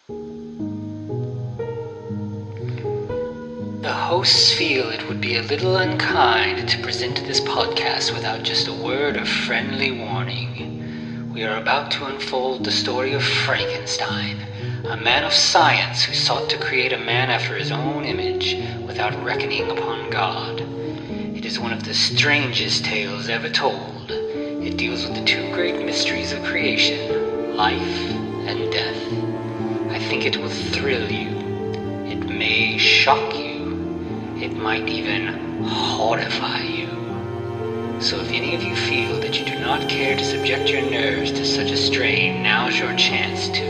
The hosts feel it would be a little unkind to present this podcast without just a word of friendly warning. We are about to unfold the story of Frankenstein, a man of science who sought to create a man after his own image without reckoning upon God. It is one of the strangest tales ever told. It deals with the two great mysteries of creation, life and death. I think it will thrill you. It may shock you. It might even horrify you. So if any of you feel that you do not care to subject your nerves to such a strain, now's your chance to.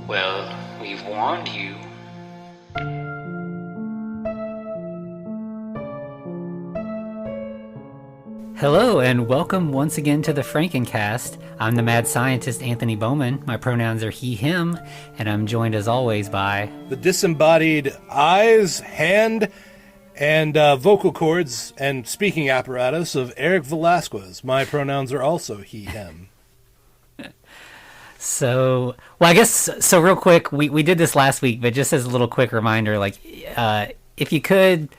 Well, we've warned you. Hello, and welcome once again to the Frankencast. I'm the mad scientist Anthony Bowman. My pronouns are he, him, and I'm joined as always by... the disembodied eyes, hand, and vocal cords and speaking apparatus of Eric Velasquez. My pronouns are also he, him. So real quick, we did this last week, but just as a little quick reminder, if you could,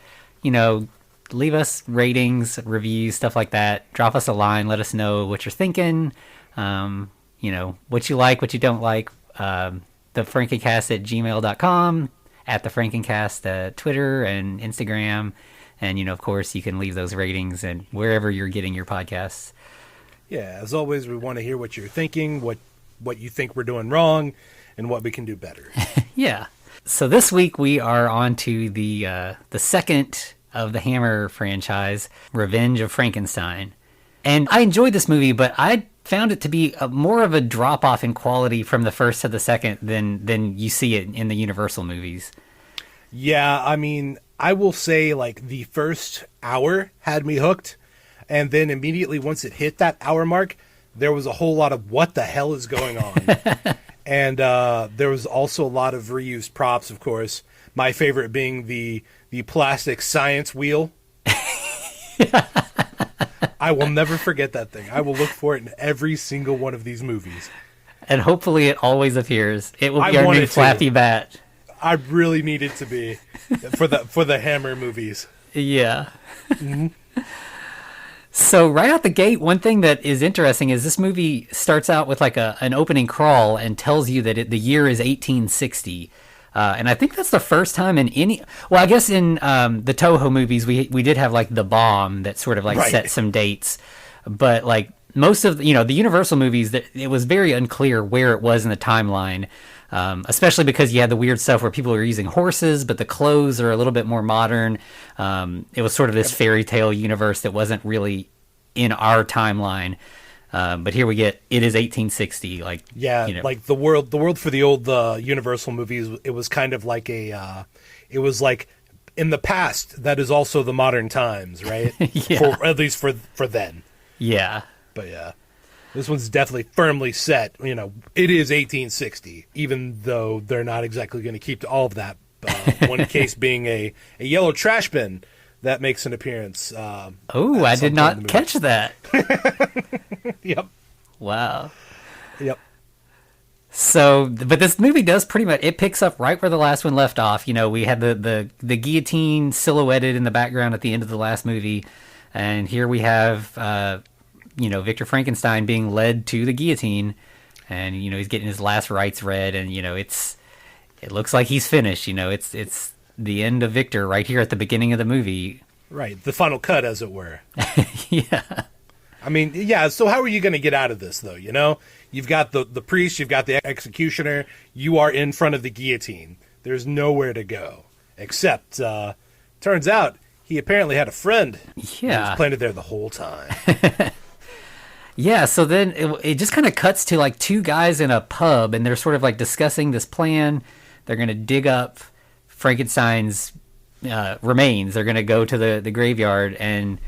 leave us ratings, reviews, stuff like that. Drop us a line. Let us know what you're thinking. What you like, what you don't like. The Frankencast at gmail.com, at the Frankencast, Twitter and Instagram. And, of course, you can leave those ratings and wherever you're getting your podcasts. Yeah, as always, we want to hear what you're thinking, what you think we're doing wrong, and what we can do better. Yeah. So this week we are on to the second of the Hammer franchise, Revenge of Frankenstein. And I enjoyed this movie, but I found it to be more of a drop-off in quality from the first to the second than you see it in the Universal movies. Yeah, I mean, I will say, the first hour had me hooked, and then immediately once it hit that hour mark, there was a whole lot of what the hell is going on. And there was also a lot of reused props, of course. My favorite being the plastic science wheel. I will never forget that thing. I will look for it in every single one of these movies. And hopefully it always appears. It will be our new Flappy Bat. I really need it to be for the Hammer movies. Yeah. Mm-hmm. So right out the gate, one thing that is interesting is this movie starts out with an opening crawl and tells you that the year is 1860. And I think that's the first time in any... Well, I guess in the Toho movies, we did have, the bomb that sort of, right. set some dates. But, most of, the Universal movies, it was very unclear where it was in the timeline. Especially because you had the weird stuff where people were using horses, but the clothes are a little bit more modern. It was sort of this fairy tale universe that wasn't really in our timeline. But here we get, it is 1860. The world for the old Universal movies, it was kind of it was like in the past that is also the modern times, right? Yeah. At least for then. Yeah. But yeah. This one's definitely firmly set. It is 1860, even though they're not exactly going to keep to all of that. One case being a yellow trash bin that makes an appearance. I did not catch that. Yep. Wow. Yep. So, but this movie does pretty much, it picks up right where the last one left off. We had the guillotine silhouetted in the background at the end of the last movie. And here we have... Victor Frankenstein being led to the guillotine, and he's getting his last rites read, and it looks like he's finished. It's the end of Victor right here at the beginning of the movie. Right, the final cut, as it were. Yeah. I mean, yeah. So how are you going to get out of this, though? You've got the priest, you've got the executioner. You are in front of the guillotine. There's nowhere to go, except turns out he apparently had a friend. Yeah, who was planted there the whole time. Yeah, so then it just kind of cuts to two guys in a pub, and they're sort of discussing this plan. They're going to dig up Frankenstein's remains. They're going to go to the graveyard, and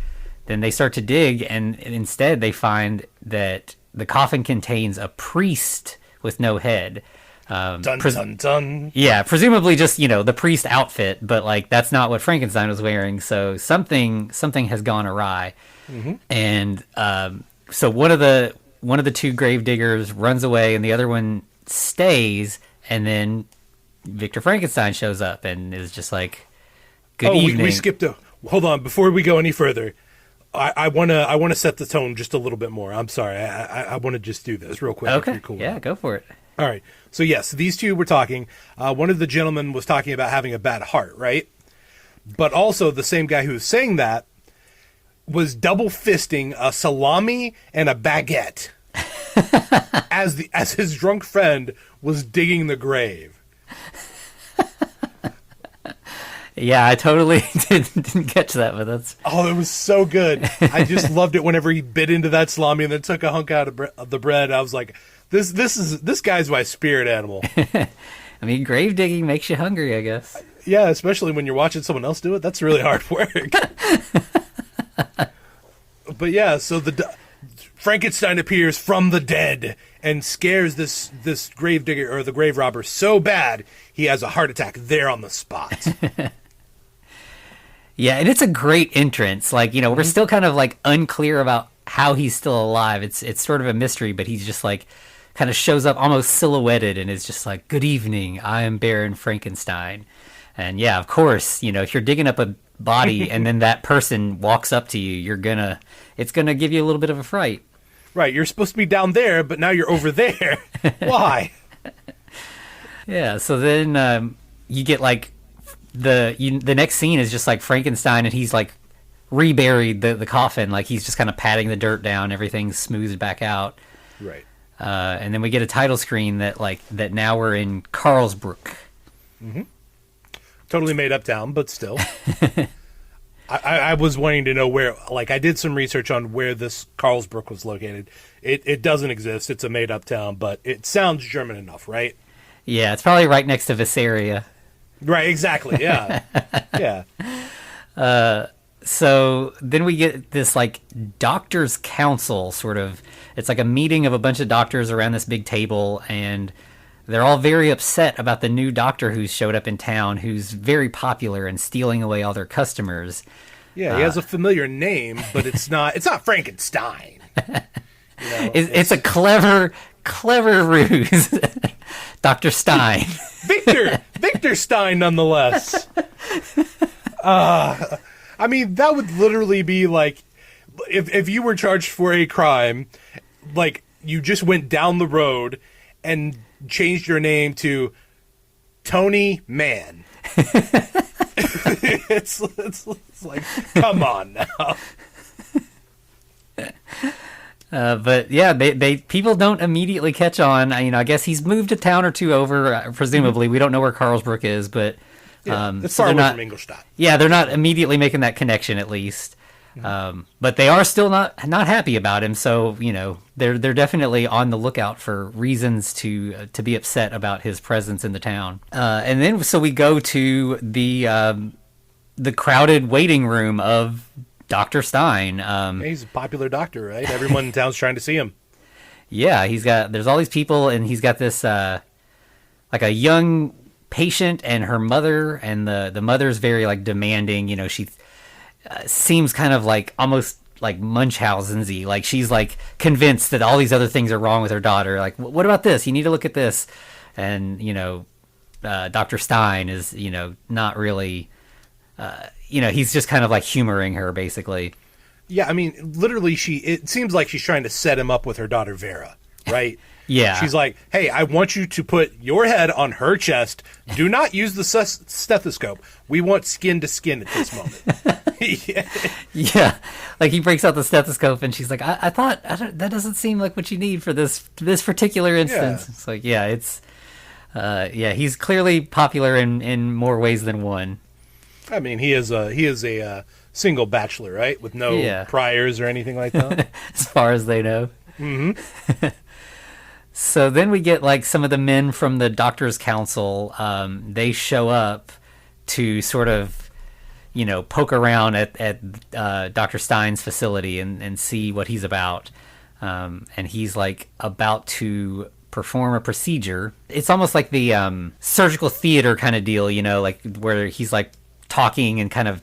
then they start to dig, and instead they find that the coffin contains a priest with no head. Dun, dun, dun. Yeah, presumably just, the priest outfit, but that's not what Frankenstein was wearing, so something has gone awry. Mm-hmm. And so one of the two grave diggers runs away, and the other one stays, and then Victor Frankenstein shows up and is just like, good evening. We skipped hold on, before we go any further. I want to set the tone just a little bit more. I'm sorry. I want to just do this real quick. Okay. If you're cool. Yeah, go for it. All right. So yes, these two were talking. One of the gentlemen was talking about having a bad heart, right? But also the same guy who was saying that was double fisting a salami and a baguette as his drunk friend was digging the grave. Yeah, I totally didn't catch that, but that's... Oh, it was so good. I just loved it whenever he bit into that salami and then took a hunk out of the bread. I was like, this guy's my spirit animal. I mean, grave digging makes you hungry, I guess. Yeah, especially when you're watching someone else do it. That's really hard work. But yeah, so Frankenstein appears from the dead and scares this grave digger or the grave robber so bad he has a heart attack there on the spot. Yeah, and it's a great entrance. Like, you know, we're still kind of like unclear about how he's still alive. It's sort of a mystery, but he's just like kind of shows up almost silhouetted and is just like, good evening, I am Baron Frankenstein. And yeah, of course, you know, if you're digging up a body and then that person walks up to you, it's gonna give you a little bit of a fright. Right, you're supposed to be down there, but now you're over there. Why? Yeah, so then you get like the next scene is just like Frankenstein, and he's like reburied the coffin, like he's just kind of patting the dirt down, everything's smoothed back out. Right. And then we get a title screen that now we're in Carlsbrook. Mm-hmm. Totally made up town, but still. I was wanting to know where, like, I did some research on where this Carlsbrook was located. It doesn't exist. It's a made up town, but it sounds German enough, right? Yeah, it's probably right next to Visaria. Right, exactly, yeah. Yeah. So then we get this, like, doctor's council, sort of. It's like a meeting of a bunch of doctors around this big table, and they're all very upset about the new doctor who's showed up in town, who's very popular and stealing away all their customers. Yeah, he has a familiar name, but it's not Frankenstein. You know, it's a clever ruse. Dr. Stein. Victor Stein, nonetheless. I mean, that would literally be like, if you were charged for a crime, like, you just went down the road and changed your name to Tony Mann. it's like, come on now. But yeah, they people don't immediately catch on. You know, I guess he's moved a town or two over. Presumably, we don't know where Carlsbrook is, but it's far away from Ingolstadt. Yeah, they're not immediately making that connection, at least. But they are still not happy about him. So you know, they're definitely on the lookout for reasons to be upset about his presence in the town. And then so we go to the crowded waiting room of Dr. Stein. He's a popular doctor, right? Everyone in town's trying to see him. Yeah, there's all these people, and he's got this like a young patient and her mother, and the mother's very like demanding. You know, she seems kind of like almost like Munchausen-y. Like she's like convinced that all these other things are wrong with her daughter. Like, what about this? You need to look at this. And you know, Dr. Stein is not really. He's just kind of like humoring her, basically. Yeah, I mean, literally, it seems like she's trying to set him up with her daughter Vera, right? Yeah. She's like, hey, I want you to put your head on her chest. Do not use the stethoscope. We want skin to skin at this moment. Yeah. Like, he breaks out the stethoscope, and she's like, I thought, that doesn't seem like what you need for this particular instance. Yeah. It's like, yeah, he's clearly popular in more ways than one. I mean, he is a single bachelor, right? With no priors or anything like that. As far as they know. Mm-hmm. So then we get like some of the men from the Doctors' Council. They show up to sort of, poke around at Dr. Stein's facility and see what he's about. And he's like about to perform a procedure. It's almost like the surgical theater kind of deal, like where he's like talking and kind of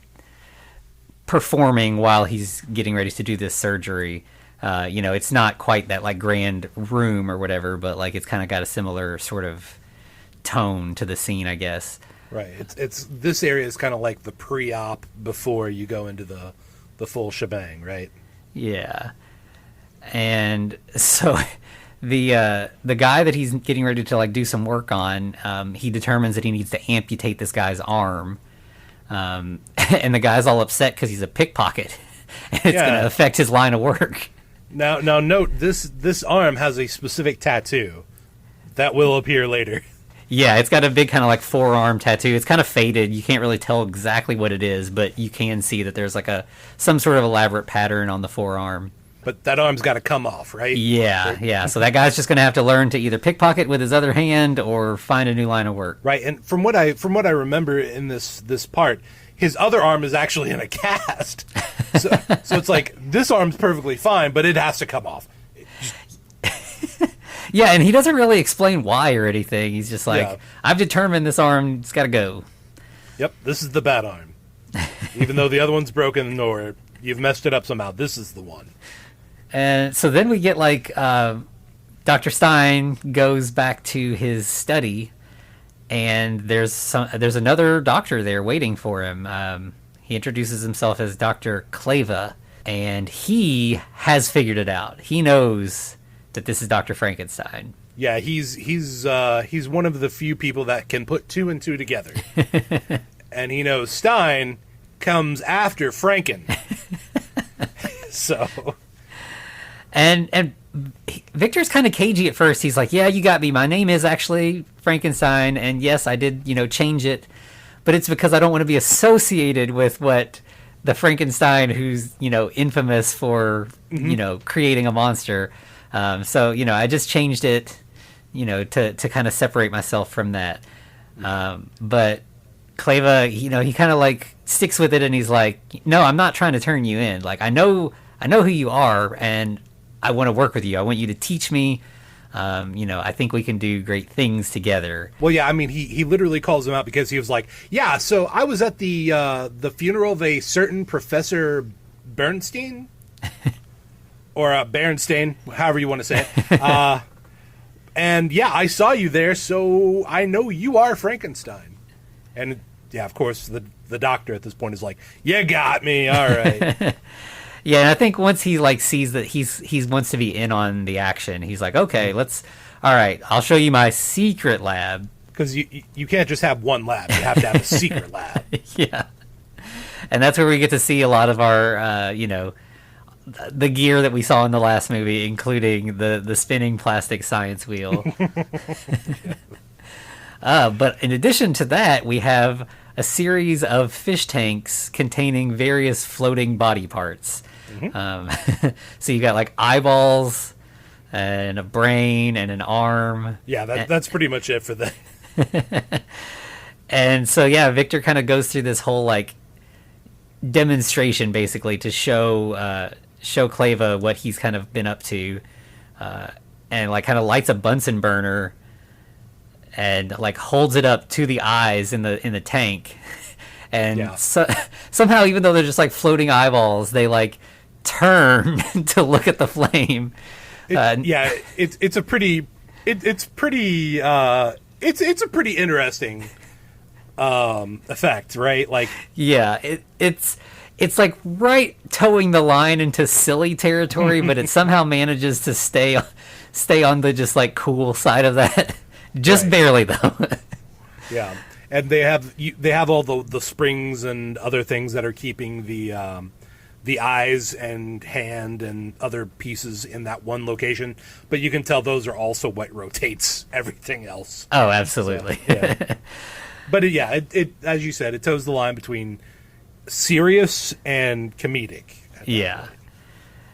performing while he's getting ready to do this surgery. It's not quite that like grand room or whatever, but like it's kind of got a similar sort of tone to the scene, I guess. Right. It's this area is kind of like the pre-op before you go into the full shebang, right? Yeah. And so the guy that he's getting ready to like do some work on, he determines that he needs to amputate this guy's arm. And the guy's all upset because he's a pickpocket. And it's going to affect his line of work. Now note, this arm has a specific tattoo that will appear later. Yeah, it's got a big kind of like forearm tattoo. It's kind of faded. You can't really tell exactly what it is, but you can see that there's like some sort of elaborate pattern on the forearm. But that arm's got to come off, right? Yeah. So that guy's just going to have to learn to either pickpocket with his other hand or find a new line of work. Right, and from what I remember in this part, his other arm is actually in a cast. So it's like, this arm's perfectly fine, but it has to come off. Yeah, and he doesn't really explain why or anything. He's just like, I've determined this arm's got to go. Yep, this is the bad arm. Even though the other one's broken or you've messed it up somehow, this is the one. And so then we get like Dr. Stein goes back to his study, and there's another doctor there waiting for him. He introduces himself as Dr. Kleva, and he has figured it out. He knows that this is Dr. Frankenstein. Yeah, he's one of the few people that can put two and two together. And he knows Stein comes after Franken. So, and Victor's kind of cagey at first. He's like, "Yeah, you got me. My name is actually Frankenstein, and yes, I did, change it, but it's because I don't want to be associated with what the Frankenstein who's, infamous for, creating a monster. So, I just changed it, to kind of separate myself from that. But Kleva, he kind of like sticks with it, and he's like, no, I'm not trying to turn you in. Like, I know who you are, and I want to work with you. I want you to teach me. I think we can do great things together. Well, yeah, I mean, he literally calls him out because he was like, yeah, so I was at the funeral of a certain Professor Bernstein, or Berenstain, however you want to say it. And yeah, I saw you there, so I know you are Frankenstein. And yeah, of course, the doctor at this point is like, you got me, all right. Yeah, and I think once he like sees that he wants to be in on the action, he's like, okay, all right, I'll show you my secret lab. Because you can't just have one lab, you have to have a secret lab. Yeah. And that's where we get to see a lot of our, the gear that we saw in the last movie, including the spinning plastic science wheel. But in addition to that, we have a series of fish tanks containing various floating body parts. Mm-hmm. So you got like eyeballs and a brain and an arm. Yeah, that's pretty much it for that. And so, yeah, Victor kind of goes through this whole like demonstration basically to show Kleva what he's kind of been up to, and like kind of lights a Bunsen burner and like holds it up to the eyes in the tank, and somehow, even though they're just like floating eyeballs, they like turn to look at the flame. It's a pretty interesting effect, right? Like, yeah, it's like right towing the line into silly territory, but it somehow manages to stay on the just like cool side of that. Just barely, though. Yeah, and they have all the springs and other things that are keeping the eyes and hand and other pieces in that one location. But you can tell those are also what rotates everything else. Oh, absolutely. So, yeah. But it as you said, it toes the line between serious and comedic. Yeah.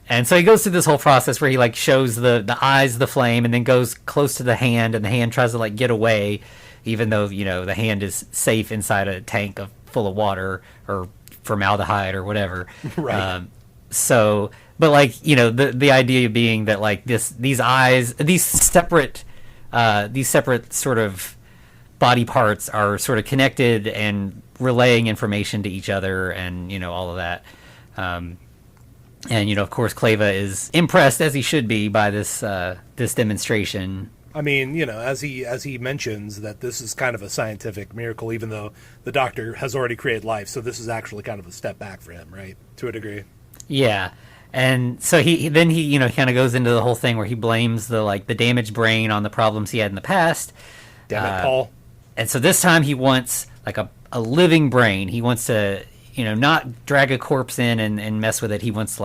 And so he goes through this whole process where he like shows the eyes, the flame, and then goes close to the hand, and the hand tries to like get away, even though the hand is safe inside a tank full of water or formaldehyde or whatever. Right. But like the idea being that like these eyes, these separate sort of body parts are sort of connected and relaying information to each other, and all of that. And, of course, Clava is impressed, as he should be, by this this demonstration. I mean, as he mentions that this is kind of a scientific miracle, even though the doctor has already created life. So this is actually kind of a step back for him, right? To a degree. Yeah. And so he kind of goes into the whole thing where he blames the damaged brain on the problems he had in the past. Damn it, Paul. And so this time he wants like a living brain. He wants to, not drag a corpse in and mess with it. He wants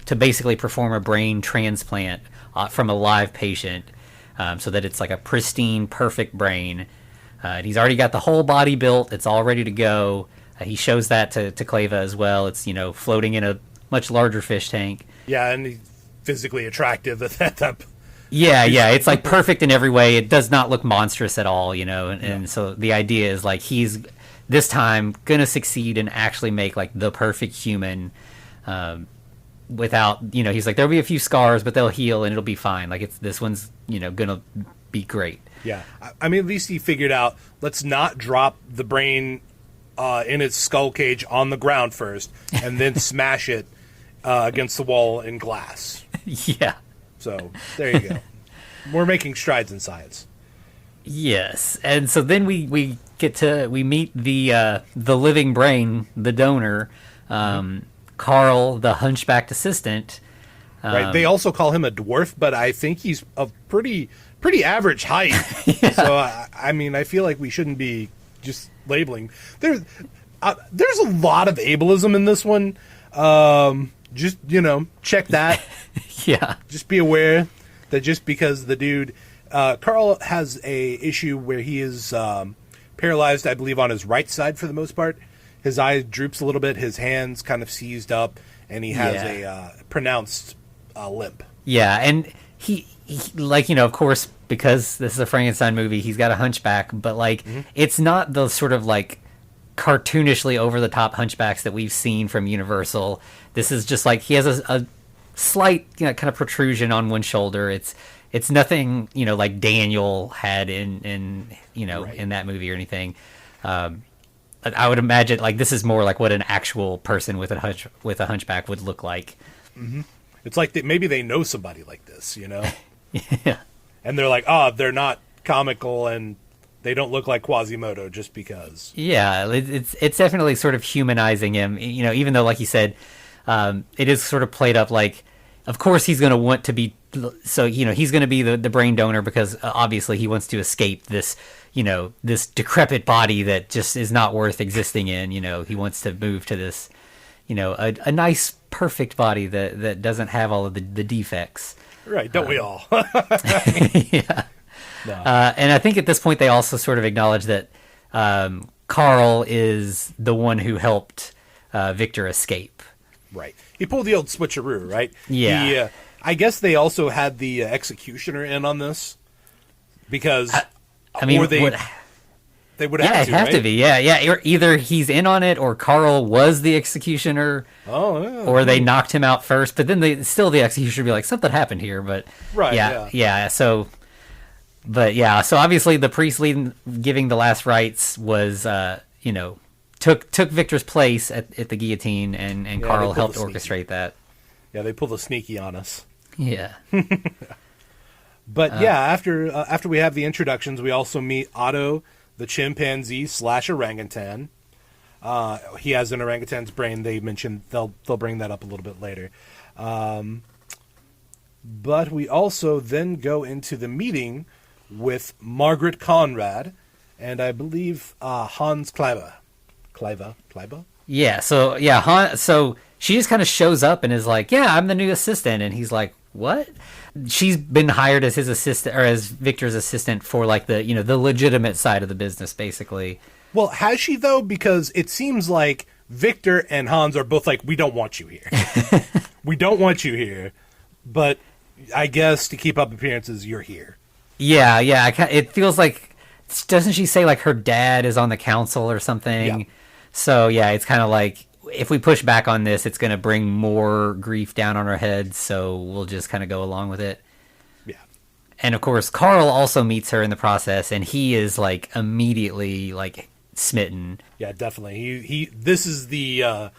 to basically perform a brain transplant from a live patient. So that it's like a pristine, perfect brain. He's already got the whole body built. It's all ready to go. He shows that to Clava as well. It's, floating in a much larger fish tank. Yeah, and he's physically attractive at that. Yeah. It's like perfect in every way. It does not look monstrous at all, And so the idea is like he's this time going to succeed and actually make like the perfect human without, he's like, there'll be a few scars, but they'll heal and it'll be fine. Like this one's, gonna be great. Yeah. I mean, at least he figured out, let's not drop the brain in its skull cage on the ground first and then smash it against the wall in glass. Yeah. So there you go. We're making strides in science. Yes. And so then we meet the living brain, the donor, Carl, the hunchbacked assistant. Right. They also call him a dwarf, but I think he's of pretty average height. Yeah. So I mean, I feel like we shouldn't be just labeling. There's a lot of ableism in this one. Just check that. Yeah. Just be aware that just because the dude Carl has a issue where he is paralyzed, I believe, on his right side for the most part. His eye droops a little bit, his hands kind of seized up, and he has a pronounced limp. Yeah, and he of course, because this is a Frankenstein movie, he's got a hunchback, but it's not the sort of cartoonishly over-the-top hunchbacks that we've seen from Universal. This is just he has a slight kind of protrusion on one shoulder. It's nothing like Daniel had in right. in that movie or anything. I would imagine this is more like what an actual person with a hunchback would look like. Mm-hmm. It's like maybe they know somebody like this, Yeah. And they're like, they're not comical and they don't look like Quasimodo just because. Yeah, it's definitely sort of humanizing him. Even though, like you said, it is sort of played up of course he's going to want to be. So he's going to be the brain donor because obviously he wants to escape this. This decrepit body that just is not worth existing in. He wants to move to this, a nice, perfect body that doesn't have all of the defects. Right, don't we all? Yeah. No. And I think at this point they also sort of acknowledge that Carl is the one who helped Victor escape. Right. He pulled the old switcheroo, right? Yeah. I guess they also had the executioner in on this because... I mean, they would have to, have right? to be, yeah. Either he's in on it, or Carl was the executioner, or they knocked him out first. But then the executioner would be like, something happened here. But right, yeah. So obviously the priest giving the last rites was, took Victor's place at the guillotine, and Carl helped orchestrate that. Yeah, they pulled a sneaky on us. Yeah. But after we have the introductions, we also meet Otto, the chimpanzee / orangutan. He has an orangutan's brain. They mentioned they'll bring that up a little bit later. But we also then go into the meeting with Margaret Conrad, and I believe Hans Kleiber. Kleiber? Yeah. So she just kind of shows up and is like, "Yeah, I'm the new assistant," and he's like, "What?" She's been hired as his assistant, or as Victor's assistant, for the legitimate side of the business, basically. Well, has she though? Because it seems like Victor and Hans are both like, we don't want you here. We don't want you here. But I guess to keep up appearances, you're here. Yeah. It feels like, doesn't she say her dad is on the council or something? Yeah. So yeah, it's kind of like, if we push back on this, it's going to bring more grief down on our heads, so we'll just kind of go along with it. Yeah. And of course, Carl also meets her in the process, and he is immediately smitten. Yeah, definitely. This is the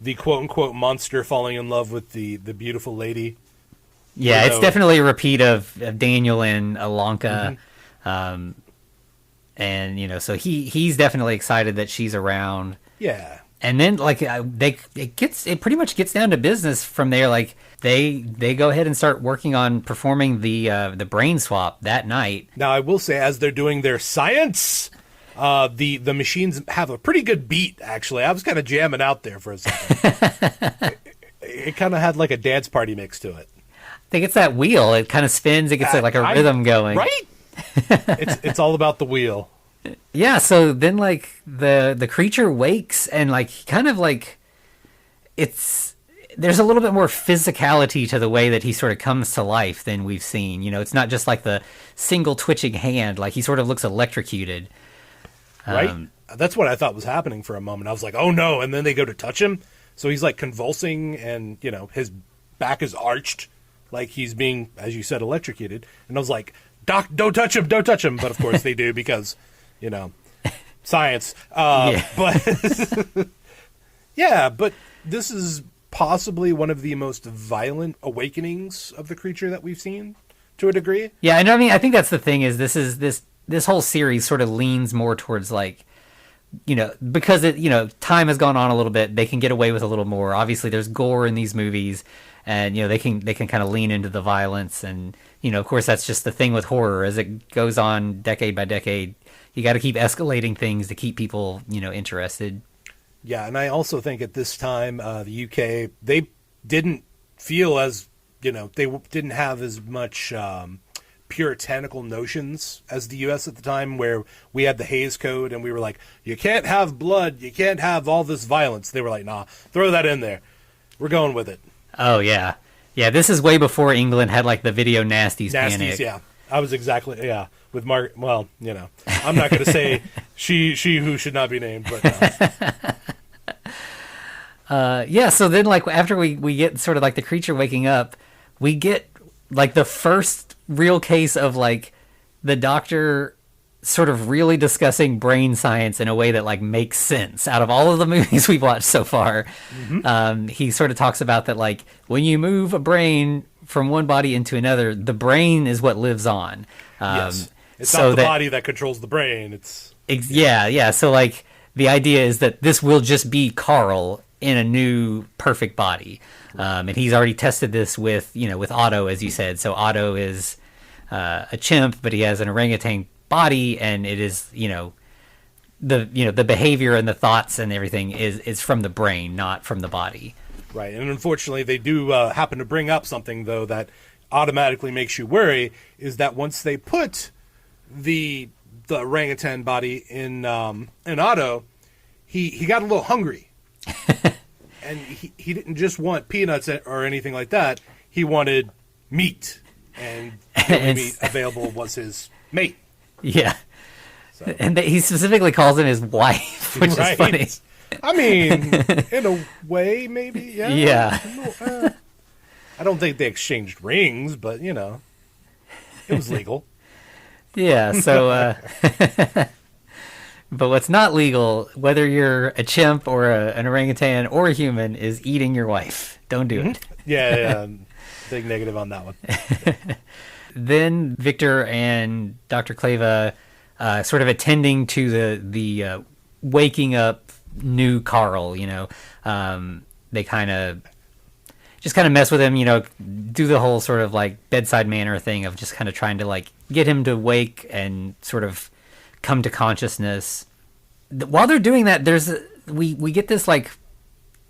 the quote-unquote monster falling in love with the beautiful lady. Yeah, it's definitely a repeat of Daniel and Alonka. And, you know, so he's definitely excited that she's around. Yeah. And then, like, it pretty much gets down to business from there. Like, they go ahead and start working on performing the brain swap that night. Now, I will say, as they're doing their science, the machines have a pretty good beat, actually. I was kind of jamming out there for a second. it kind of had, like, a dance party mix to it. I think it's that wheel. It kind of spins. It gets like a rhythm going. Right? It's all about the wheel. Yeah, so then like the creature wakes and like kind of like there's a little bit more physicality to the way that he sort of comes to life than we've seen. You know, it's not just like the single twitching hand, like he sort of looks electrocuted. Right? That's what I thought was happening for a moment. I was like, "Oh no." And then they go to touch him. So he's like convulsing and, you know, his back is arched like he's being, as you said, electrocuted. And I was like, "Doc, don't touch him, don't touch him." But of course they do because, you know, science. But yeah, but this is possibly one of the most violent awakenings of the creature that we've seen to a degree. Yeah, and I mean, I think that's the thing is this whole series sort of leans more towards like, you know, because it, you know, time has gone on a little bit, they can get away with a little more. Obviously there's gore in these movies and, you know, they can kind of lean into the violence and, you know, of course that's just the thing with horror as it goes on decade by decade. You got to keep escalating things to keep people, you know, interested. Yeah, and I also think at this time, the UK, they didn't feel as, you know, they didn't have as much puritanical notions as the US at the time, where we had the Hays Code and we were like, you can't have blood, you can't have all this violence. They were like, nah, throw that in there. We're going with it. Oh, yeah. Yeah, this is way before England had like the video nasties panic. Yeah. I was exactly, with Margaret. Well, you know, I'm not going to say she who should not be named, but no. Yeah, so then like after we get sort of like the creature waking up, we get like the first real case of like the doctor sort of really discussing brain science in a way that like makes sense out of all of the movies we've watched so far. He sort of talks about that like when you move a brain from one body into another, the brain is what lives on. Yes. It's not the body that controls the brain. Yeah. So like the idea is that this will just be Carl in a new perfect body. And he's already tested this with Otto, as you said. So Otto is a chimp, but he has an orangutan body, and it is, the behavior and the thoughts and everything is from the brain, not from the body. Right. And unfortunately, they do happen to bring up something, though, that automatically makes you worry, is that once they put the orangutan body in Otto, he got a little hungry. And he didn't just want peanuts or anything like that. He wanted meat. And the only meat available was his mate. Yeah. So. And he specifically calls him his wife, which is funny. I mean, in a way, maybe, yeah. Yeah. I don't think they exchanged rings, but, it was legal. Yeah, so... But what's not legal, whether you're a chimp or an orangutan or a human, is eating your wife. Don't do it. Yeah. Big negative on that one. Then Victor and Dr. Kleva sort of attending to the waking up new Carl, they kind of mess with him, do the whole sort of like bedside manner thing of just kind of trying to like get him to wake and sort of come to consciousness. While they're doing that, we get this like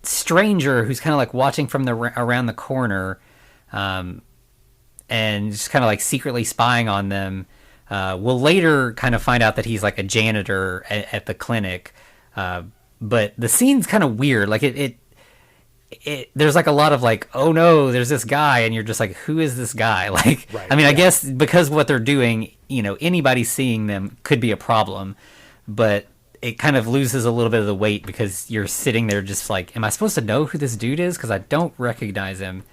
stranger who's kind of like watching from around the corner, and just kind of like secretly spying on them. We'll later kind of find out that he's like a janitor at the clinic, but the scene's kind of weird. Like it there's like a lot of like, oh no, there's this guy, and you're just like, who is this guy? Like, right, I mean, yeah. I guess because what they're doing, anybody seeing them could be a problem, but it kind of loses a little bit of the weight because you're sitting there just like, am I supposed to know who this dude is? Because I don't recognize him.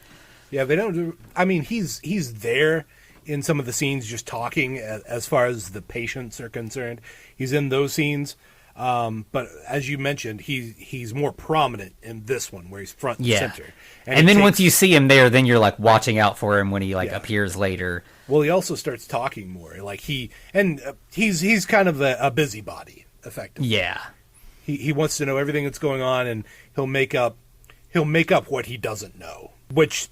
Yeah, they don't. I mean, he's there in some of the scenes, just talking as far as the patients are concerned. He's in those scenes. But as you mentioned, he's more prominent in this one where he's front and center. And then once you see him there, then you're like watching out for him when he appears later. Well, he also starts talking more. Like he's kind of a busybody, effectively. Yeah. He wants to know everything that's going on, and he'll make up what he doesn't know, which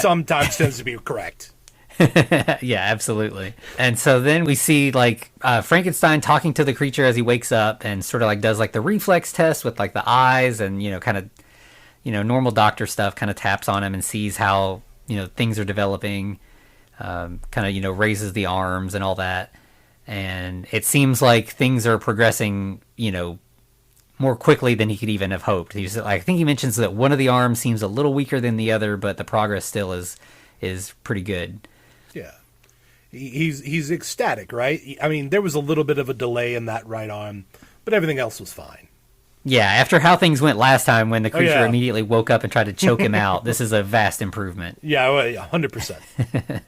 sometimes tends to be correct. Yeah, absolutely. And so then we see like Frankenstein talking to the creature as he wakes up, and sort of like does like the reflex test with like the eyes, and kind of normal doctor stuff. Kind of taps on him and sees how things are developing. Kind of raises the arms and all that, and it seems like things are progressing more quickly than he could even have hoped. I think he mentions that one of the arms seems a little weaker than the other, but the progress still is pretty good. Yeah, he's ecstatic, right? I mean, there was a little bit of a delay in that right arm, but everything else was fine. Yeah, after how things went last time when the creature immediately woke up and tried to choke him out, this is a vast improvement. Yeah, 100%.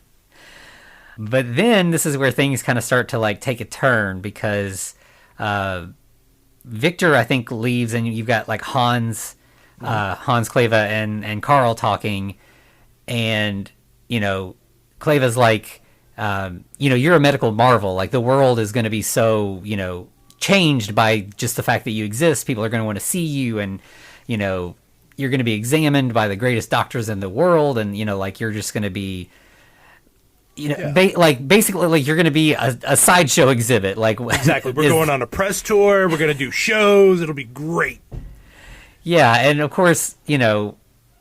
But then this is where things kind of start to like take a turn, because Victor, I think, leaves, and you've got like Hans Kleva and Carl talking, and Kleva's like, you're a medical marvel. Like, the world is going to be so changed by just the fact that you exist. People are going to want to see you, and you're going to be examined by the greatest doctors in the world, and like you're just going to be basically like you're going to be a sideshow exhibit. Like, exactly. We're going on a press tour. We're going to do shows. It'll be great. Yeah, and of course,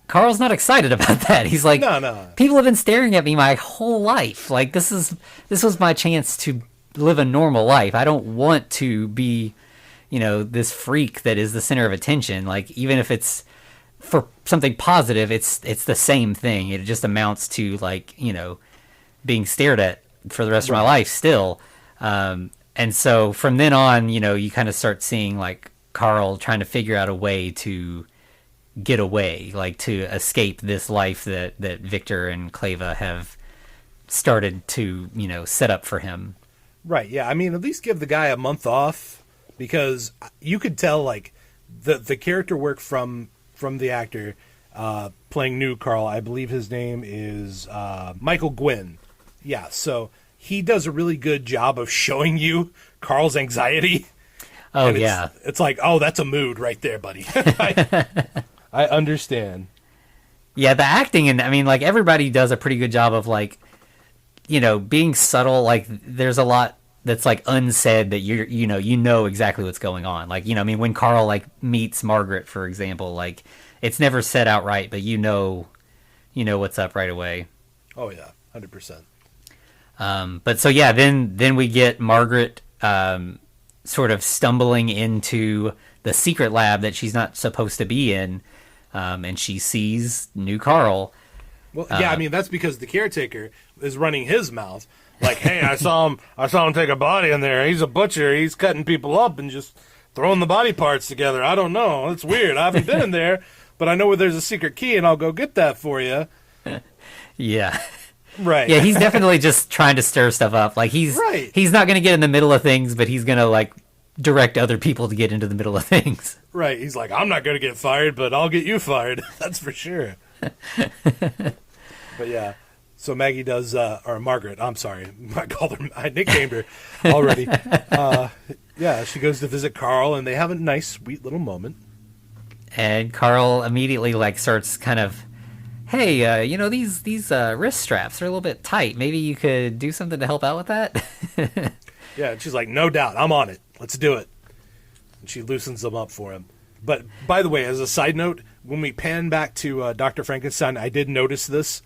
Carl's not excited about that. He's like, no. People have been staring at me my whole life. Like, this was my chance to live a normal life. I don't want to be, this freak that is the center of attention. Like, even if it's for something positive, it's the same thing. It just amounts to like, being stared at for the rest of my life still. And so from then on, you kind of start seeing like Carl trying to figure out a way to get away, like to escape this life that Victor and Kleva have started to, set up for him. Right. Yeah. I mean, at least give the guy a month off, because you could tell like the character work from the actor playing new Carl. I believe his name is Michael Gwynn. Yeah. So he does a really good job of showing you Carl's anxiety. Oh, yeah. It's like, oh, that's a mood right there, buddy. I understand. Yeah, the acting, and I mean, like, everybody does a pretty good job of like, being subtle. Like, there's a lot that's like unsaid that you know exactly what's going on. Like, I mean, when Carl like meets Margaret, for example, like it's never said outright, but you know what's up right away. Oh yeah, 100%. But so yeah, then we get Margaret sort of stumbling into the secret lab that she's not supposed to be in, and she sees new Carl. Well, yeah, I mean, that's because the caretaker is running his mouth. Like, hey, I saw him take a body in there. He's a butcher. He's cutting people up and just throwing the body parts together. I don't know. It's weird. I haven't been in there, but I know where there's a secret key, and I'll go get that for you. Yeah. Right. Yeah, he's definitely just trying to stir stuff up. Like, he's not going to get in the middle of things, but he's going to, like, direct other people to get into the middle of things. Right. He's like, I'm not going to get fired, but I'll get you fired. That's for sure. But yeah. So Maggie does, or Margaret, I'm sorry, I nicknamed her already. Yeah, she goes to visit Carl, and they have a nice, sweet little moment. And Carl immediately like starts kind of, hey, these wrist straps are a little bit tight. Maybe you could do something to help out with that. Yeah, and she's like, no doubt, I'm on it. Let's do it. And she loosens them up for him. But by the way, as a side note, when we pan back to Dr. Frankenstein, I did notice this.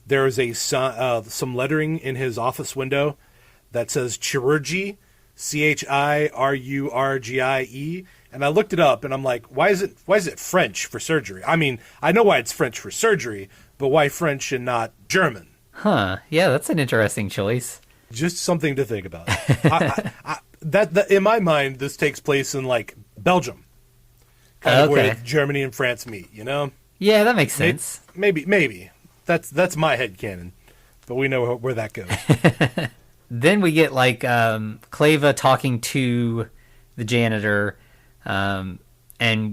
There is some lettering in his office window that says chirurgy, CHIRURGIE, and I looked it up, and I'm like, why is it French for surgery? I mean, I know why it's French for surgery, but why French and not German? Huh? Yeah, that's an interesting choice. Just something to think about. That in my mind, this takes place in like Belgium, kind of where Germany and France meet. Yeah, that makes sense. Maybe. That's my headcanon, but we know where that goes. Then we get like Kleva talking to the janitor, And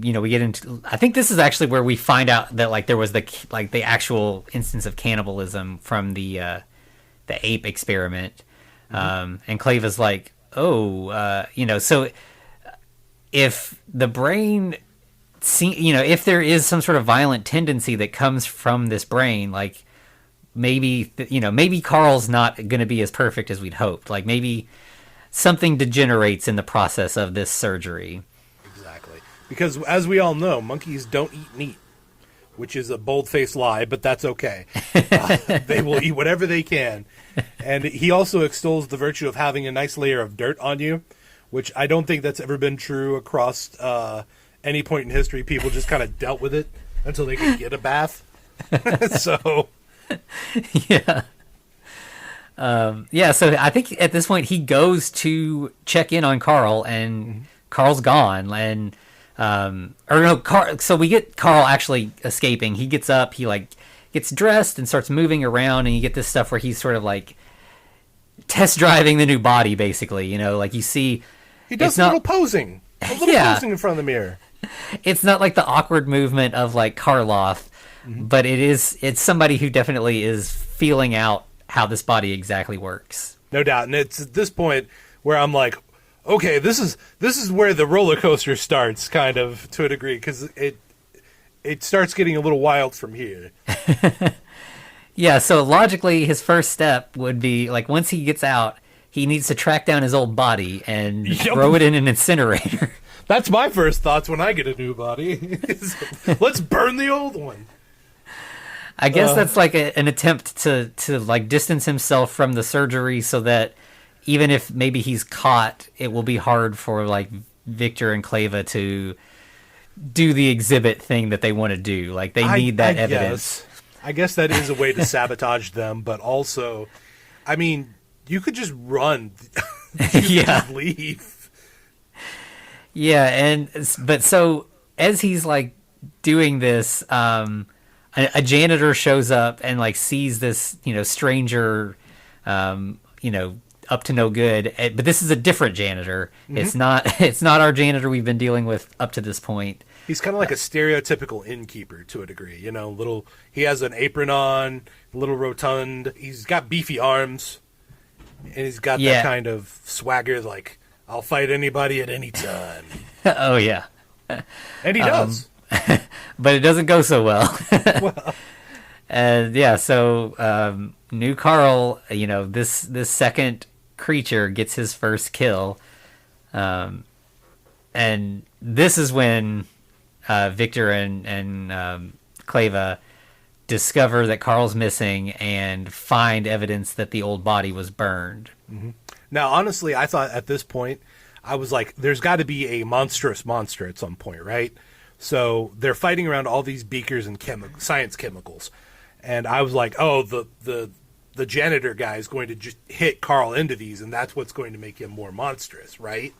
we get into. I think this is actually where we find out that like there was the actual instance of cannibalism from the ape experiment. And Clava's like, oh, so if the brain, if there is some sort of violent tendency that comes from this brain, like maybe Carl's not going to be as perfect as we'd hoped. Like maybe something degenerates in the process of this surgery. Exactly. Because as we all know, monkeys don't eat meat, which is a bold-faced lie, but that's okay. They will eat whatever they can. And he also extols the virtue of having a nice layer of dirt on you, which I don't think that's ever been true across any point in history. People just kind of dealt with it until they could get a bath. So... Yeah. So I think at this point he goes to check in on Carl, and Carl's gone. And so we get Carl actually escaping. He gets up, he like gets dressed and starts moving around, and you get this stuff where he's sort of like test driving the new body, basically. Like you see he does a little posing in front of the mirror. It's not like the awkward movement of like Karloff, but it's somebody who definitely is feeling out how this body exactly works. No doubt. And it's at this point where I'm like, okay, this is where the roller coaster starts, kind of, to a degree, because it starts getting a little wild from here. Yeah, so logically his first step would be, like, once he gets out, he needs to track down his old body and throw it in an incinerator. That's my first thoughts when I get a new body. Let's burn the old one. I guess that's like an attempt to like distance himself from the surgery, so that even if maybe he's caught, it will be hard for like Victor and Clava to do the exhibit thing that they want to do. Like they need that evidence. I guess that is a way to sabotage them, but also, I mean, you could just run. Just leave. Yeah, but so as he's like doing this, a janitor shows up and like sees this, stranger, up to no good. But this is a different janitor. It's not our janitor we've been dealing with up to this point. He's kind of like a stereotypical innkeeper to a degree. He has an apron on, little rotund. He's got beefy arms, and he's got that kind of swagger, like I'll fight anybody at any time. Oh yeah, and he does. But it doesn't go so well. And so new Carl, this second creature gets his first kill, and this is when Victor and Clava discover that Carl's missing and find evidence that the old body was burned. Mm-hmm. Now, honestly, I thought at this point, I was like, there's got to be a monstrous monster at some point, right? So they're fighting around all these beakers and science chemicals. And I was like, oh, the janitor guy is going to just hit Carl into these, and that's what's going to make him more monstrous, right?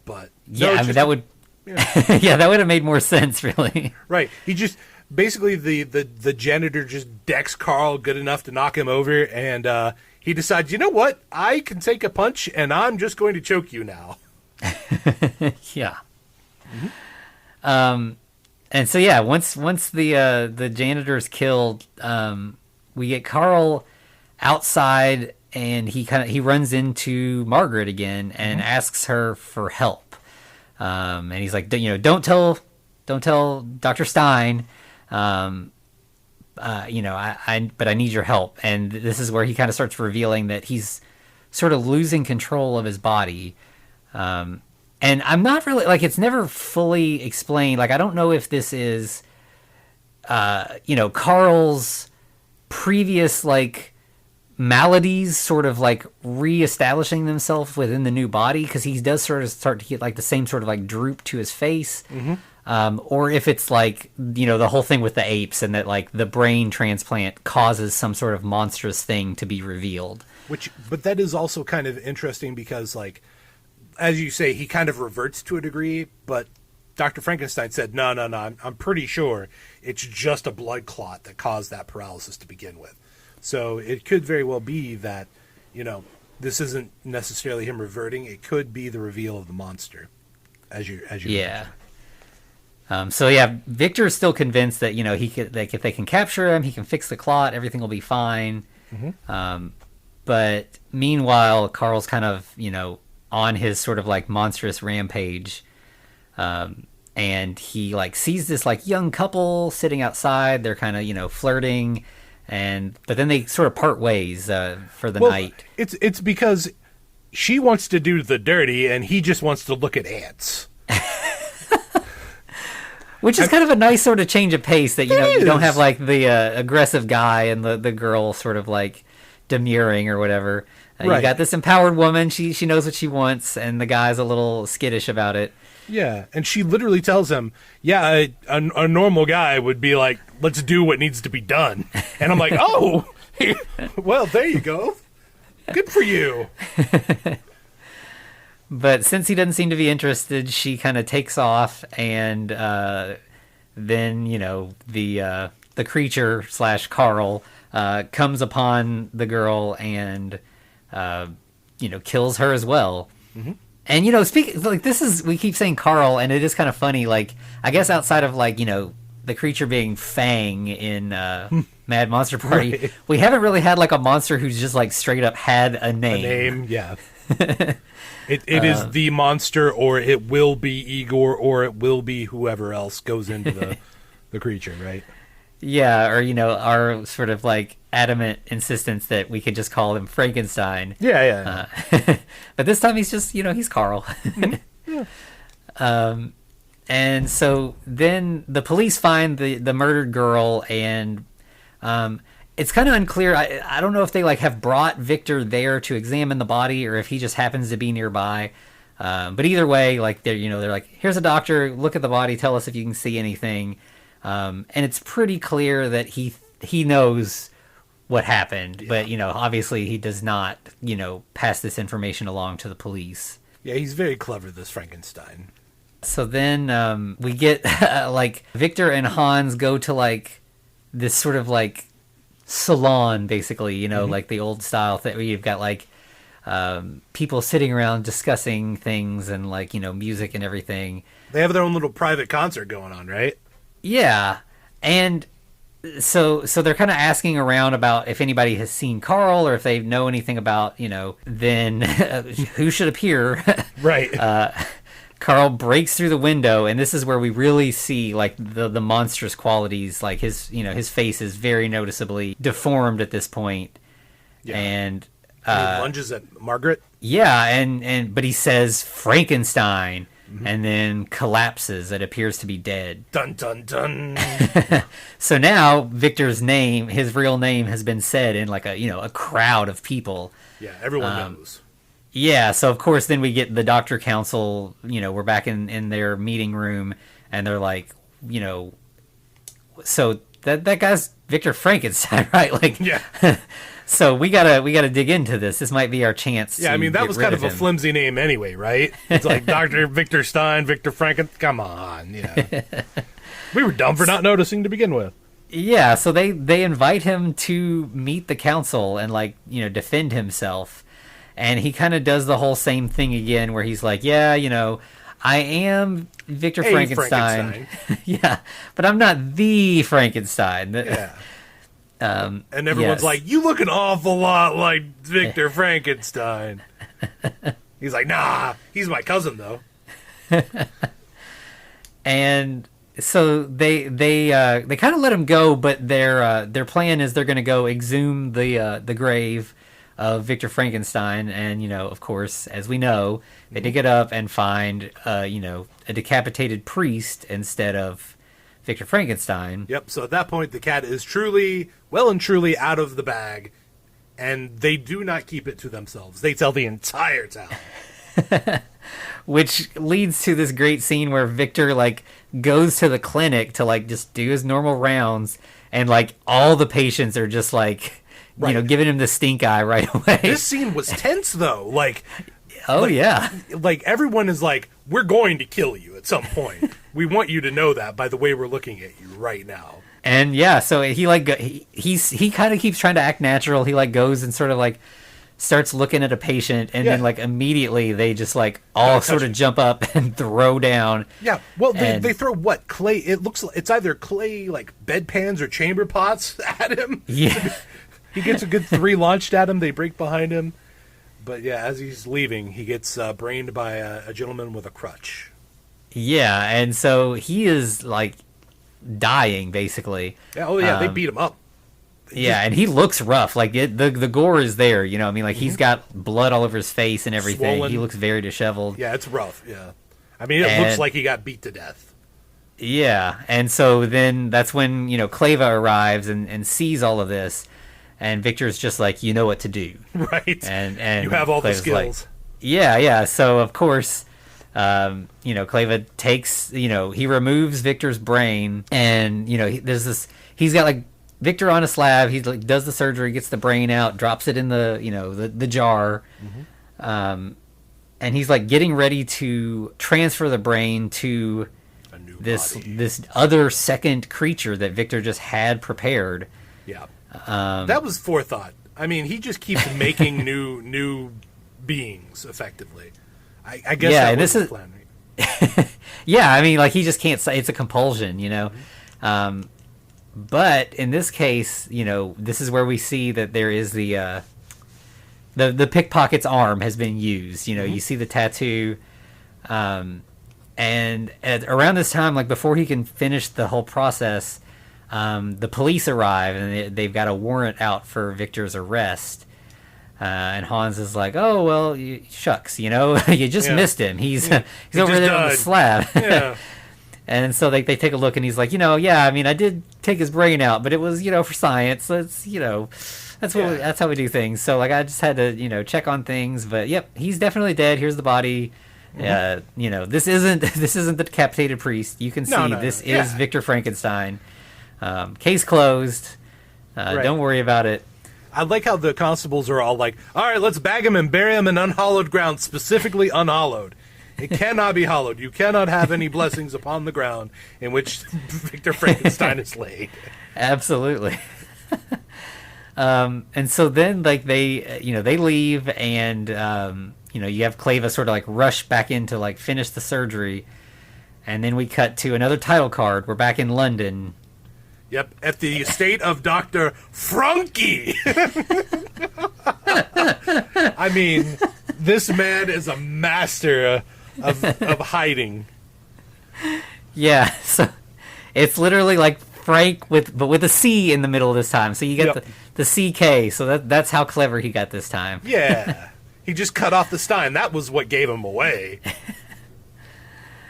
But that would that would have made more sense, really. Right. He just basically the janitor just decks Carl good enough to knock him over, and he decides, you know what? I can take a punch, and I'm just going to choke you now. Yeah. Mm-hmm. And so once the janitor's killed, we get Carl outside, and he runs into Margaret again and asks her for help. And he's like, don't tell Dr. Stein. But I need your help. And this is where he kind of starts revealing that he's sort of losing control of his body. And I'm not really, like, it's never fully explained. Like, I don't know if this is, Carl's previous, like, maladies sort of, like, reestablishing themselves within the new body, because he does sort of start to get, like, the same sort of, like, droop to his face. Or if it's, like, the whole thing with the apes, and that, like, the brain transplant causes some sort of monstrous thing to be revealed. But that is also kind of interesting because, like, as you say, he kind of reverts to a degree, but Dr. Frankenstein said, no, I'm pretty sure it's just a blood clot that caused that paralysis to begin with. So it could very well be that, this isn't necessarily him reverting. It could be the reveal of the monster. as you Yeah. So yeah, Victor is still convinced that if they can capture him, he can fix the clot, everything will be fine. But meanwhile, Carl's kind of on his sort of like monstrous rampage, and he like sees this like young couple sitting outside. They're kind of flirting, but then they sort of part ways for the night. It's because she wants to do the dirty, and he just wants to look at ants. Which is kind of a nice sort of change of pace that, you don't have like the aggressive guy and the girl sort of like demurring or whatever. Right. You got this empowered woman. She knows what she wants, and the guy's a little skittish about it. Yeah, and she literally tells him, yeah, a normal guy would be like, let's do what needs to be done. And I'm like, oh, well, there you go. Good for you. But since he doesn't seem to be interested, she kind of takes off, and then the creature / Carl comes upon the girl and kills her as well. Mm-hmm. And speaking like we keep saying Carl, and it is kind of funny. Like I guess outside of like the creature being Fang in Mad Monster Party, right. We haven't really had like a monster who's just like straight up had a name. A name, yeah. It is the monster, or it will be Igor, or it will be whoever else goes into the creature, right? Yeah, or our sort of like adamant insistence that we could just call him Frankenstein. Yeah. But this time he's just he's Carl. Yeah. And so then the police find the murdered girl, and it's kind of unclear. I don't know if they like have brought Victor there to examine the body, or if he just happens to be nearby. But either way, like they're like, here's a doctor, look at the body, tell us if you can see anything. And it's pretty clear that he knows what happened, but obviously he does not pass this information along to the police. Yeah, he's very clever, this Frankenstein. So then we get like Victor and Hans go to like this sort of like salon, basically, like the old style thing where you've got like people sitting around discussing things and like music and everything. They have their own little private concert going on, right? Yeah, and so they're kind of asking around about if anybody has seen Carl, or if they know anything about then who should appear. Right. Carl breaks through the window, and this is where we really see like the monstrous qualities. Like his face is very noticeably deformed at this point. Yeah. And he lunges at Margaret. Yeah, and but he says Frankenstein, and then collapses. It appears to be dead. Dun dun dun. So now Victor's name, his real name, has been said in like a crowd of people. Yeah, everyone knows. Yeah, so of course then we get the Doctor Council, we're back in their meeting room, and they're like, so that guy's Victor Frankenstein, right? Like, yeah. So we gotta dig into this. This might be our chance. Yeah, I mean that was kind of a flimsy name anyway, right? It's like Dr. Victor Stein, Victor Franken. Come on, we were dumb for not noticing to begin with. Yeah, so they invite him to meet the council and like defend himself. And he kind of does the whole same thing again, where he's like, yeah, I am Victor Frankenstein. Yeah, but I'm not the Frankenstein. Yeah. And everyone's like, you look an awful lot like Victor Frankenstein. He's like, nah, he's my cousin, though. And so they kind of let him go, but their plan is they're going to go exhume the grave of Victor Frankenstein, and of course, as we know, they dig it up and find a decapitated priest instead of Victor Frankenstein. Yep. So at that point, the cat is well and truly out of the bag, and they do not keep it to themselves. They tell the entire town. Which leads to this great scene where Victor like goes to the clinic to like just do his normal rounds, and like all the patients are just like. Right. Giving him the stink eye right away. This scene was tense, though. Like, yeah. Like, everyone is like, we're going to kill you at some point. We want you to know that by the way we're looking at you right now. And, yeah, so he kind of keeps trying to act natural. He, like, goes and sort of, like, starts looking at a patient, and Yeah. then like immediately they just like all sort of jump up and throw down. Yeah, well, they throw what? Clay, it looks like it's either clay, like bedpans or chamber pots at him. Yeah. He gets a good 3 launched at him. They break behind him. But yeah, as he's leaving, he gets brained by a gentleman with a crutch. Yeah, and so he is like dying basically. Yeah, oh yeah, they beat him up. Yeah, and he looks rough. Like the gore is there, you know. I mean, like he's got blood all over his face and everything. Swollen. He looks very disheveled. Yeah, it's rough. Yeah, I mean, it looks like he got beat to death. Yeah, and so then that's when Clava arrives and sees all of this, and Victor's just like, you know what to do, Right? And you have all the Clava's skills. Like, yeah. So of course, Clava takes, he removes Victor's brain, and there's this. He's got like Victor on a slab. He like does the surgery, gets the brain out, drops it in the jar, and he's like getting ready to transfer the brain to this other second creature that Victor just had prepared. Yeah, that was forethought. I mean, he just keeps making new beings effectively. I guess Yeah, that was this the is- plan. Right? Yeah, I mean, like he just can't say, it's a compulsion, But in this case, this is where we see that there is the pickpocket's arm has been used. You see the tattoo, and around this time, like before he can finish the whole process, the police arrive and they've got a warrant out for Victor's arrest. And Hans is like, "Oh well, shucks, you just missed him. He's over just there on the died. slab." Yeah. And so they take a look, and he's like, yeah, I mean, I did take his brain out, but it was, for science. That's, that's how we do things. So like, I just had to, check on things. But yep, he's definitely dead. Here's the body. This isn't the decapitated priest. You can see this is Victor Frankenstein. Case closed. Right. Don't worry about it. I like how the constables are all like, "All right, let's bag him and bury him in unhallowed ground, specifically unhallowed. It cannot be hollowed. You cannot have any blessings upon the ground in which Victor Frankenstein is laid." Absolutely. And so then, like, they leave, and you have Clava sort of like rush back in to like finish the surgery, and then we cut to another title card. We're back in London. Yep, at the estate of Dr. Frankie. I mean, this man is a master of hiding. Yeah, so it's literally like Frank but with a C in the middle this time. So you get the CK. So that's how clever he got this time. Yeah, he just cut off the Stein. That was what gave him away.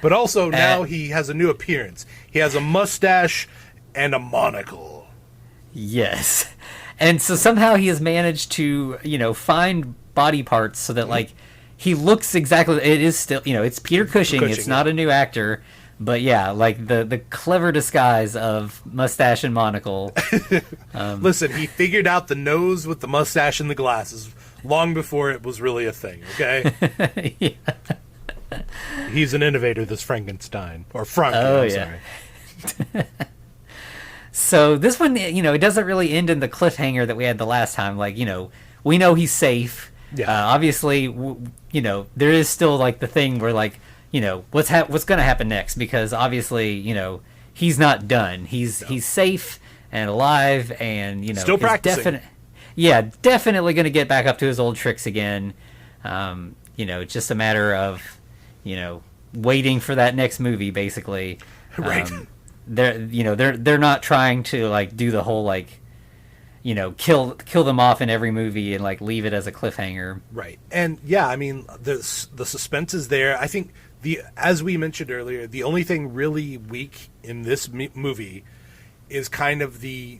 But also now he has a new appearance. He has a mustache and a monocle. Yes. And so somehow he has managed to, find body parts so that like he looks exactly, it is still, it's Peter Cushing. It's not a new actor, but yeah, like the clever disguise of mustache and monocle. Listen, he figured out the nose with the mustache and the glasses long before it was really a thing, okay? Yeah. He's an innovator, this Frankenstein. Or Frank, yeah. sorry. So this one, it doesn't really end in the cliffhanger that we had the last time. Like, we know he's safe. Yeah. Obviously, there is still like the thing where like, what's going to happen next? Because obviously, he's not done. He's safe and alive, and still practicing. Definitely going to get back up to his old tricks again. It's just a matter of, waiting for that next movie, basically. Right. They're not trying to like do the whole like, kill them off in every movie and like leave it as a cliffhanger. Right. And yeah, I mean, the suspense is there. I think as we mentioned earlier, the only thing really weak in this movie is kind of the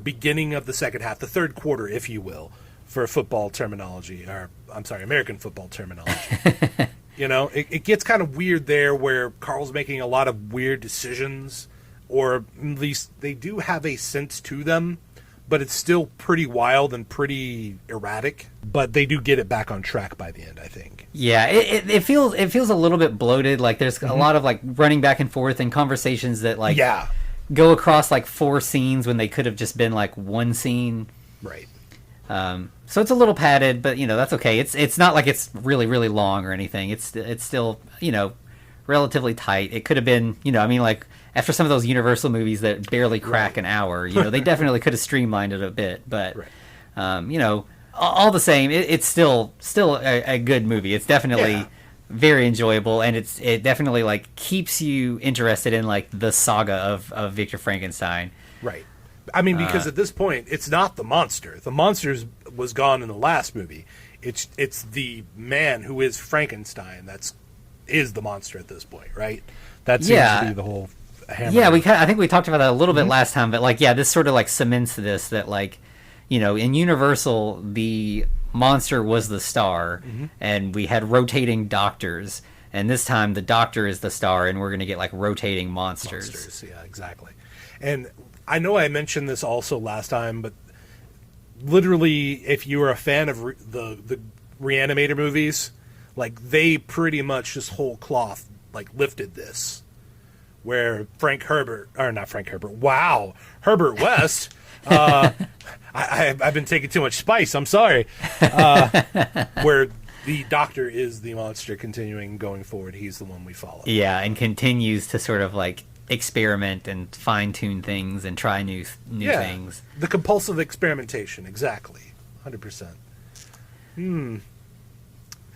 beginning of the second half, the third quarter, if you will, for football terminology, or I'm sorry, American football terminology. It gets kind of weird there where Carl's making a lot of weird decisions, or at least they do have a sense to them, but it's still pretty wild and pretty erratic. But they do get it back on track by the end, I think. Yeah, it feels a little bit bloated. Like there's a lot of like running back and forth and conversations that like go across like 4 scenes when they could have just been like one scene. Right. So it's a little padded, but that's okay. It's not like it's really really long or anything. It's still relatively tight. It could have been like after some of those Universal movies that barely crack an hour, they definitely could have streamlined it a bit. But all the same, it's still a good movie. It's definitely very enjoyable, and it definitely like keeps you interested in like the saga of Victor Frankenstein. Right. I mean, because at this point, it's not the monster. The monster was gone in the last movie. It's the man who is Frankenstein is the monster at this point, right? That seems to be the whole hammer. Yeah, I think we talked about that a little bit last time, but like, this sort of like cements this that like, in Universal, the monster was the star, and we had rotating doctors, and this time the doctor is the star, and we're going to get like rotating monsters. Yeah, exactly. And I know I mentioned this also last time, but literally, if you were a fan of the Reanimator movies, like they pretty much just whole cloth like lifted this, where Herbert West. I've been taking too much spice. I'm sorry. Where the doctor is the monster, continuing going forward. He's the one we follow. Yeah, and continues to sort of like experiment and fine tune things and try new things. The compulsive experimentation, exactly, 100%.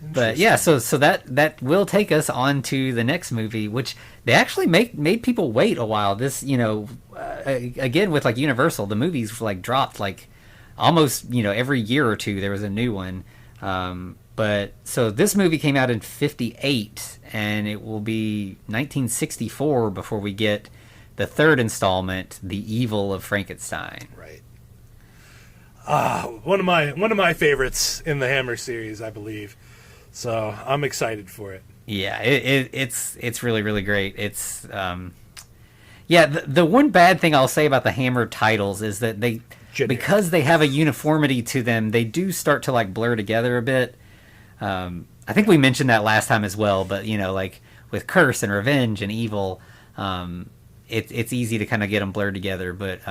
But yeah, so that will take us on to the next movie, which they actually made people wait a while. This, again with like Universal, the movies like dropped like almost every year or two there was a new one. But so this movie came out in 1958, and it will be 1964 before we get the third installment, The Evil of Frankenstein. Right. One of my favorites in the Hammer series, I believe. So I'm excited for it. Yeah, it's really really great. It's the one bad thing I'll say about the Hammer titles is that because they have a uniformity to them, they do start to like blur together a bit. I think we mentioned that last time as well, but like with Curse and Revenge and Evil, it's easy to kind of get them blurred together. But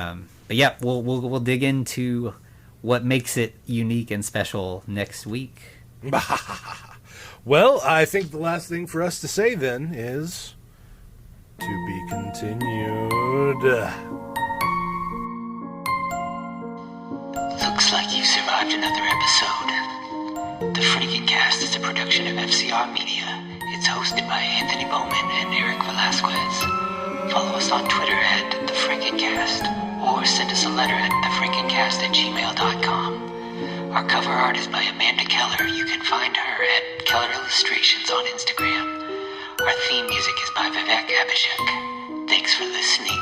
yeah, we'll dig into what makes it unique and special next week. Well, I think the last thing for us to say then is to be continued. Looks like you survived another episode. The Frankencast is a production of FCR Media. It's hosted by Anthony Bowman and Eric Velasquez. Follow us on Twitter at The Frankencast, or send us a letter at thefrankencast@gmail.com. Our cover art is by Amanda Keller. You can find her at Keller Illustrations on Instagram. Our theme music is by Vivek Abhishek. Thanks for listening.